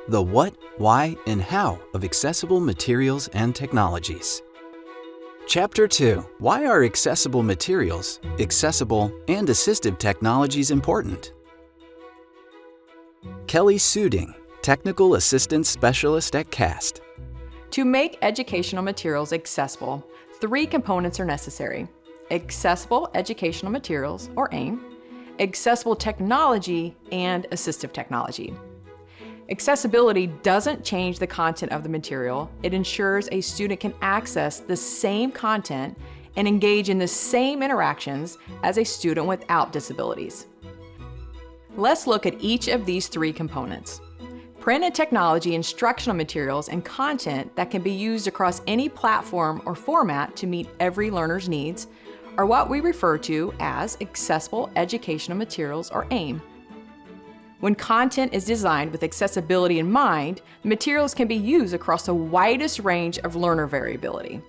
The what, why, and how of accessible materials and technologies. Chapter 2. Why are accessible materials, accessible, and assistive technologies important? Kelly Suding, Technical Assistance Specialist at CAST. To make educational materials accessible, 3 components are necessary: accessible educational materials, or AIM, accessible technology, and assistive technology. Accessibility doesn't change the content of the material. It ensures a student can access the same content and engage in the same interactions as a student without disabilities. Let's look at each of these 3 components. Print and technology instructional materials and content that can be used across any platform or format to meet every learner's needs are what we refer to as accessible educational materials, or AIM. When content is designed with accessibility in mind, materials can be used across the widest range of learner variability.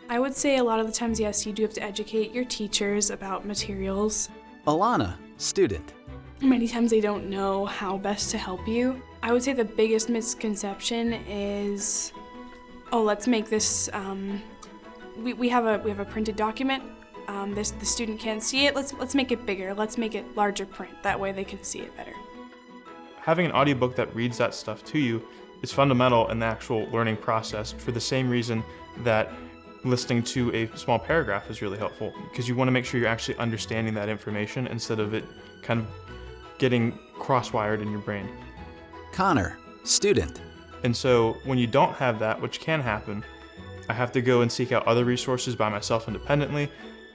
I would say a lot of the times, yes, you do have to educate your teachers about materials. Alana, student. Many times they don't know how best to help you. I would say the biggest misconception is, oh, let's make this, we have a printed document. The student can't see it. Let's make it bigger. Let's make it larger print. That way they can see it better. Having an audiobook that reads that stuff to you is fundamental in the actual learning process, for the same reason that listening to a small paragraph is really helpful, because you want to make sure you're actually understanding that information instead of it kind of getting cross-wired in your brain. Connor, student. And so when you don't have that, which can happen, I have to go and seek out other resources by myself independently.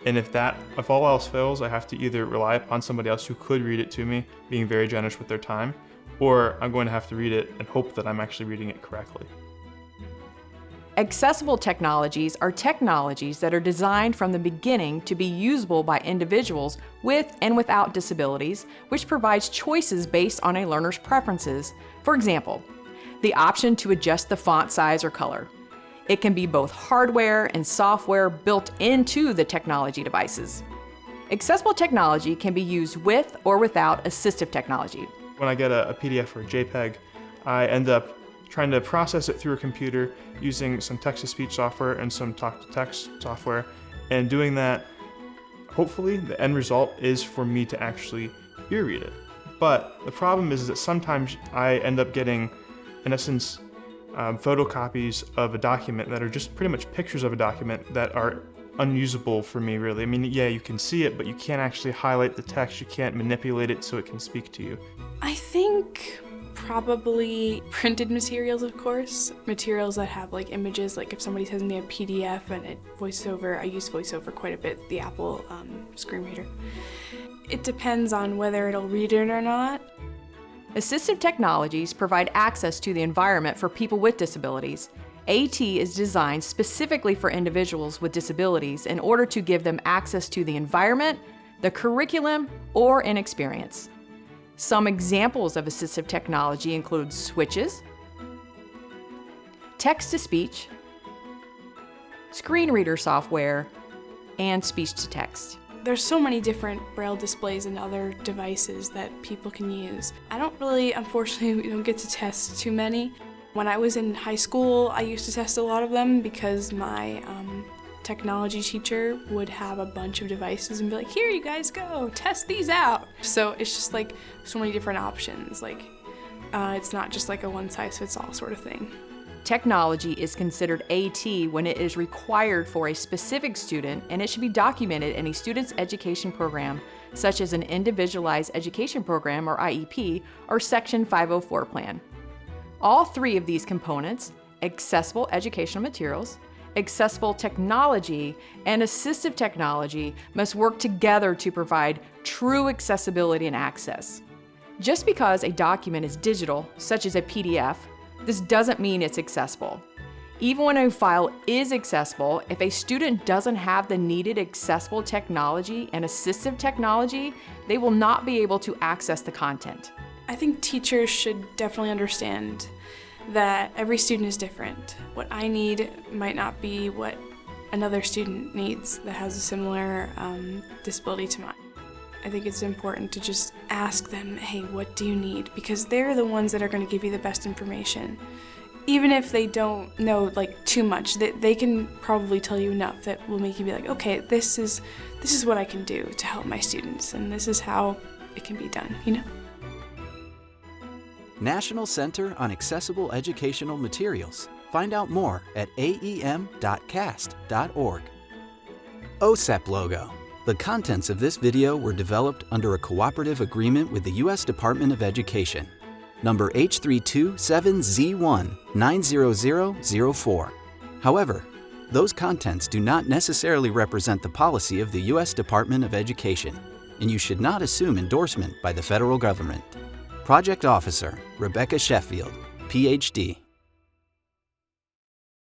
And if all else fails, I have to either rely upon somebody else who could read it to me, being very generous with their time, or I'm going to have to read it and hope that I'm actually reading it correctly. Accessible technologies are technologies that are designed from the beginning to be usable by individuals with and without disabilities, which provides choices based on a learner's preferences. For example, the option to adjust the font size or color. It can be both hardware and software built into the technology devices. Accessible technology can be used with or without assistive technology. When I get a PDF or a JPEG, I end up trying to process it through a computer using some text-to-speech software and some talk-to-text software. And doing that, hopefully the end result is for me to actually ear read it. But the problem is that sometimes I end up getting, in essence, photocopies of a document that are just pretty much pictures of a document that are unusable for me, really. I mean, yeah, you can see it, but you can't actually highlight the text. You can't manipulate it so it can speak to you. I think probably printed materials, of course. Materials that have like images, like if somebody sends me a PDF and it VoiceOver, I use VoiceOver quite a bit, the Apple screen reader. It depends on whether it'll read it or not. Assistive technologies provide access to the environment for people with disabilities. AT is designed specifically for individuals with disabilities in order to give them access to the environment, the curriculum, or an experience. Some examples of assistive technology include switches, text-to-speech, screen reader software, and speech-to-text. There's so many different Braille displays and other devices that people can use. I don't really, unfortunately, we don't get to test too many. When I was in high school, I used to test a lot of them because my technology teacher would have a bunch of devices and be like, here you guys go, test these out. So it's just like so many different options. Like it's not just like a one-size-fits-all sort of thing. Technology is considered AT when it is required for a specific student, and it should be documented in a student's education program, such as an Individualized Education Program, or IEP, or Section 504 plan. All 3 of these components, accessible educational materials, accessible technology, and assistive technology, must work together to provide true accessibility and access. Just because a document is digital, such as a PDF, this doesn't mean it's accessible. Even when a file is accessible, if a student doesn't have the needed accessible technology and assistive technology, they will not be able to access the content. I think teachers should definitely understand that every student is different. What I need might not be what another student needs that has a similar disability to mine. I think it's important to just ask them, hey, what do you need? Because they're the ones that are going to give you the best information. Even if they don't know too much, they can probably tell you enough that will make you be like, okay, this is what I can do to help my students, and this is how it can be done, National Center on Accessible Educational Materials. Find out more at aem.cast.org. OSEP logo. The contents of this video were developed under a cooperative agreement with the U.S. Department of Education, number H327Z1-90004. However, those contents do not necessarily represent the policy of the U.S. Department of Education, and you should not assume endorsement by the federal government. Project Officer, Rebecca Sheffield, Ph.D.